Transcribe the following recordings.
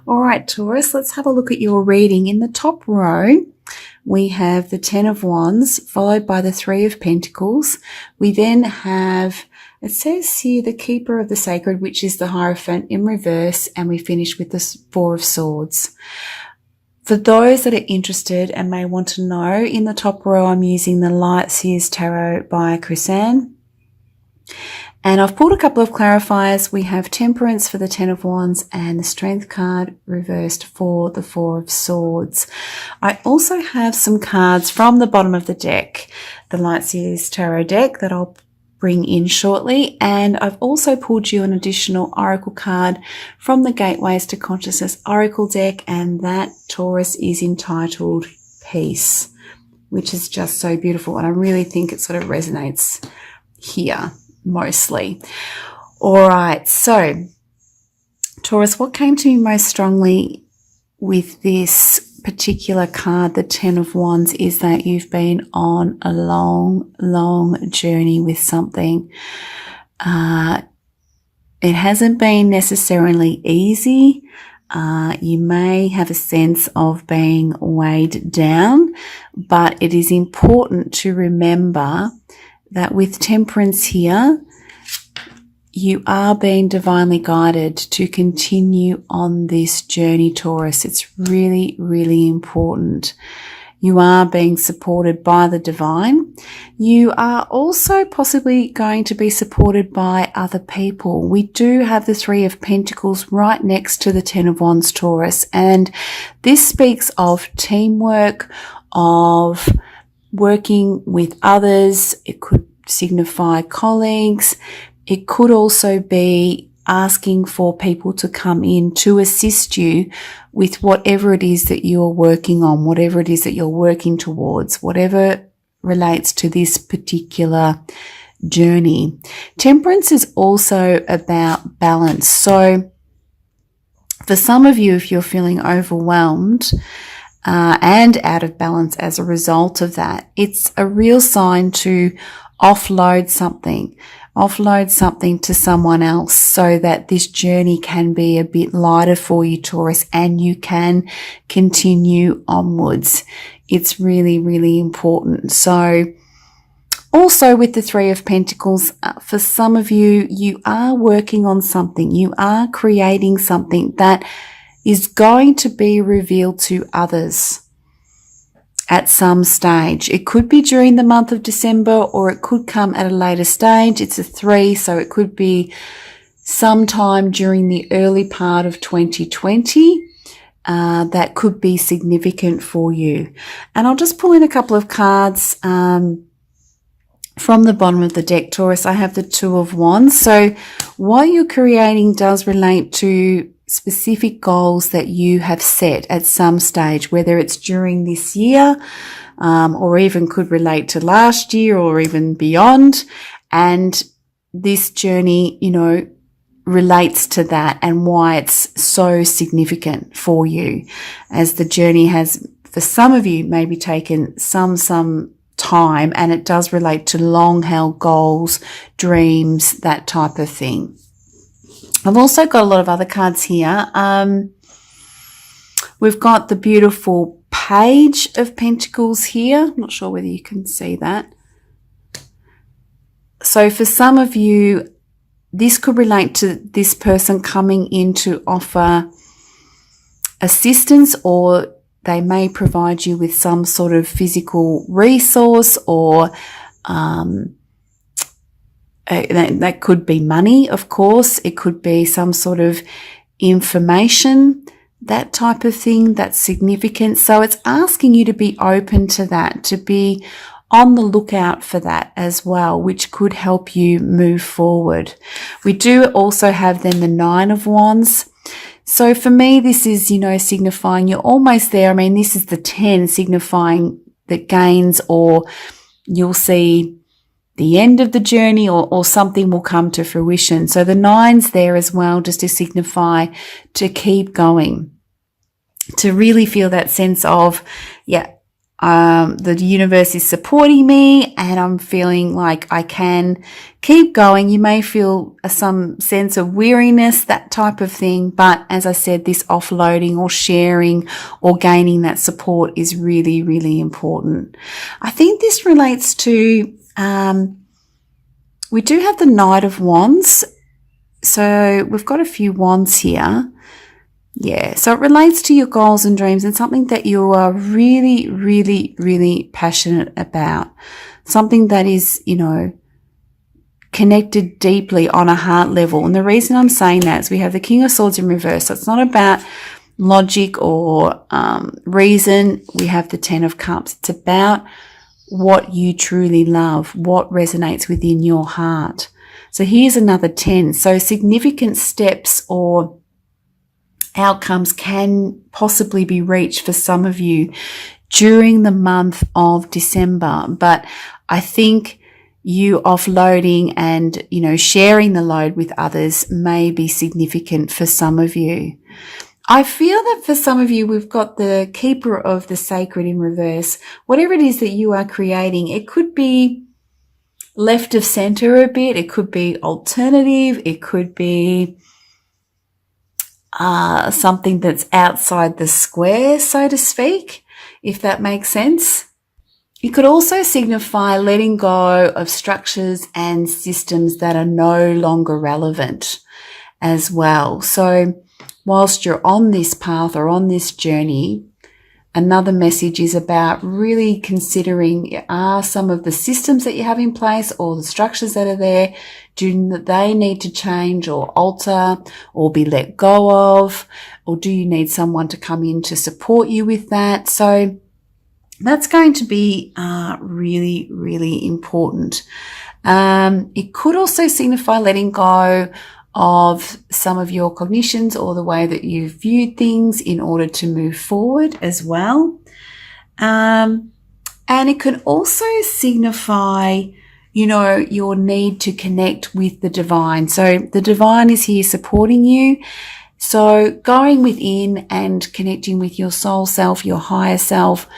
All right, Taurus, let's have a look at your reading. In the top row, we have the Ten of Wands, followed by the Three of Pentacles. We then have, it says here, the Keeper of the Sacred, which is the Hierophant in reverse, and we finish with the Four of Swords. For those that are interested and may want to know, in the top row, I'm using the Light Seers Tarot by Chrisanne. And I've pulled a couple of clarifiers. We have Temperance for the Ten of Wands and the Strength card reversed for the Four of Swords. I also have some cards from the bottom of the deck, the Light Seers Tarot deck, that I'll bring in shortly. And I've also pulled you an additional Oracle card from the Gateways to Consciousness Oracle deck, and that, Taurus, is entitled Peace, which is just so beautiful. And I really think it sort of resonates here mostly. All right, so Taurus, what came to me most strongly with this particular card, the Ten of Wands, is that you've been on a long journey with something. It hasn't been necessarily easy. You may have a sense of being weighed down, but it is important to remember that with Temperance here, you are being divinely guided to continue on this journey, Taurus. It's really, really important. You are being supported by the divine. You are also possibly going to be supported by other people. We do have the Three of Pentacles right next to the Ten of Wands, Taurus, and this speaks of teamwork, of working with others. It could signify colleagues. It could also be asking for people to come in to assist you with whatever it is that you're working on, whatever it is that you're working towards, whatever relates to this particular journey. Temperance is also about balance. So for some of you, if you're feeling overwhelmed, and out of balance as a result of that, it's a real sign to offload something to someone else so that this journey can be a bit lighter for you, Taurus, and you can continue onwards. It's really, really important. So also with the Three of Pentacles, for some of you, you are working on something. You are creating something that is going to be revealed to others at some stage. It could be during the month of December, or it could come at a later stage. It's a 3, so it could be sometime during the early part of 2020. That could be significant for you. And I'll just pull in a couple of cards from the bottom of the deck, Taurus. I have the Two of Wands. So what you're creating does relate to specific goals that you have set at some stage, whether it's during this year, or even could relate to last year or even beyond. And this journey, relates to that and why it's so significant for you, as the journey has, for some of you, maybe taken some time, and it does relate to long held goals, dreams, that type of thing. I've also got a lot of other cards here. We've got the beautiful Page of Pentacles here. I'm not sure whether you can see that. So for some of you, this could relate to this person coming in to offer assistance, or they may provide you with some sort of physical resource, or that could be money, of course. It could be some sort of information, that type of thing that's significant. So it's asking you to be open to that, to be on the lookout for that as well, which could help you move forward. We do also have then the Nine of Wands. So for me, this is, signifying you're almost there. I mean, this is the 10, signifying that gains, or you'll see the end of the journey, or something will come to fruition. So the 9's there as well, just to signify to keep going, to really feel that sense of, The universe is supporting me and I'm feeling like I can keep going. You may feel some sense of weariness, that type of thing. But as I said, this offloading or sharing or gaining that support is really, really important. I think this relates to, we do have the Knight of Wands. So we've got a few wands here. Yeah, so it relates to your goals and dreams and something that you are really, really, really passionate about. Something that is, you know, connected deeply on a heart level. And the reason I'm saying that is we have the King of Swords in reverse. So it's not about logic or reason. We have the Ten of Cups. It's about what you truly love, what resonates within your heart. So here's another 10. So significant steps or outcomes can possibly be reached for some of you during the month of December. But I think you offloading and, you know, sharing the load with others may be significant for some of you. I feel that for some of you, we've got the Keeper of the Sacred in reverse. Whatever it is that you are creating, it could be left of center a bit. It could be alternative. It could be something that's outside the square, so to speak, if that makes sense. It could also signify letting go of structures and systems that are no longer relevant as well. So whilst you're on this path or on this journey, another message is about really considering, are some of the systems that you have in place or the structures that are there, do they need to change or alter or be let go of? Or do you need someone to come in to support you with that? So that's going to be really, really important. It could also signify letting go of some of your cognitions or the way that you've viewed things in order to move forward as well. And it can also signify, you know, your need to connect with the divine. So the divine is here supporting you. So going within and connecting with your soul self, your higher self,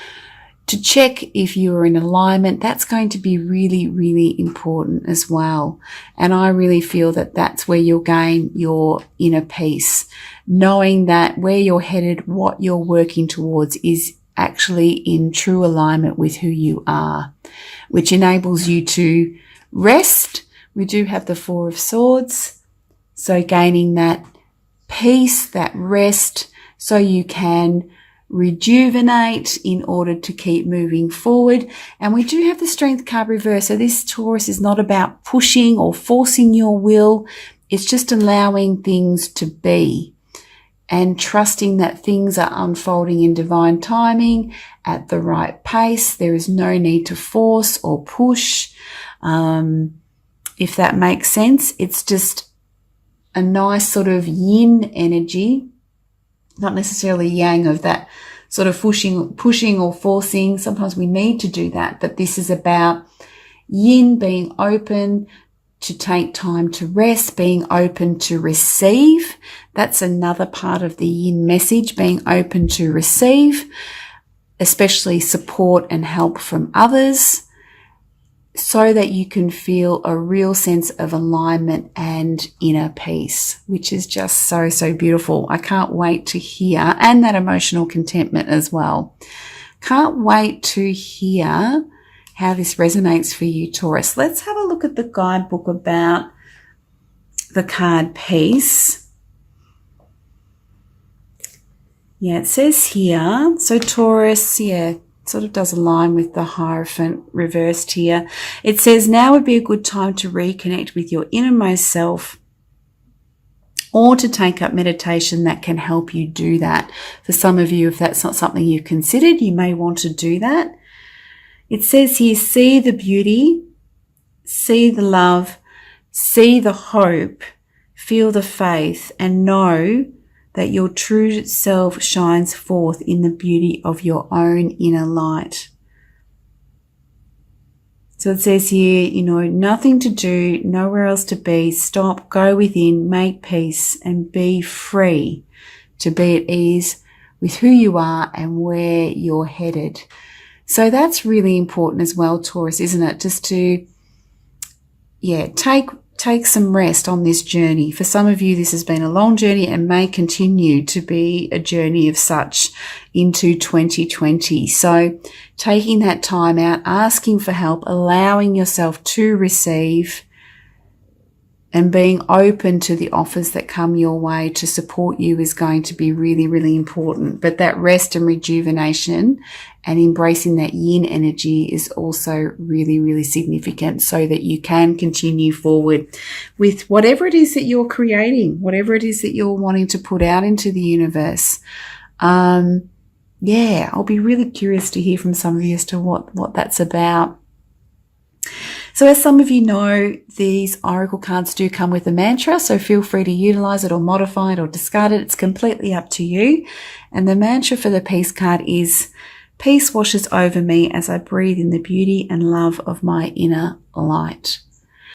to check if you are in alignment, that's going to be really, really important as well. And I really feel that that's where you'll gain your inner peace, knowing that where you're headed, what you're working towards is actually in true alignment with who you are, which enables you to rest. We do have the Four of Swords. So gaining that peace, that rest, so you can rejuvenate in order to keep moving forward. And we do have the Strength card reverse. So this Taurus is not about pushing or forcing your will. It's just allowing things to be and trusting that things are unfolding in divine timing at the right pace. There is no need to force or push. If that makes sense, it's just a nice sort of yin energy, not necessarily yang of that sort of pushing or forcing. Sometimes we need to do that, but this is about yin, being open to take time to rest, being open to receive. That's another part of the yin message, being open to receive, especially support and help from others, so that you can feel a real sense of alignment and inner peace, which is just so, so beautiful. I can't wait to hear, and that emotional contentment as well. Can't wait to hear how this resonates for you, Taurus. Let's have a look at the guidebook about the card Peace. Yeah, it says here, so Taurus, yeah, sort of does align with the Hierophant reversed here. It says now would be a good time to reconnect with your innermost self, or to take up meditation that can help you do that. For some of you, if that's not something you've considered, you may want to do that. It says here, see the beauty, see the love, see the hope, feel the faith, and know that your true self shines forth in the beauty of your own inner light. So it says here, you know, nothing to do, nowhere else to be. Stop, go within, make peace, and be free to be at ease with who you are and where you're headed. So that's really important as well, Taurus, isn't it? Just to, take some rest on this journey. For some of you, this has been a long journey and may continue to be a journey of such into 2020. So taking that time out, asking for help, allowing yourself to receive, and being open to the offers that come your way to support you is going to be really, really important. But that rest and rejuvenation and embracing that yin energy is also really, really significant so that you can continue forward with whatever it is that you're creating, whatever it is that you're wanting to put out into the universe. I'll be really curious to hear from some of you as to what that's about. So as some of you know, these oracle cards do come with a mantra, so feel free to utilize it or modify it or discard it. It's completely up to you. And the mantra for the peace card is, peace washes over me as I breathe in the beauty and love of my inner light.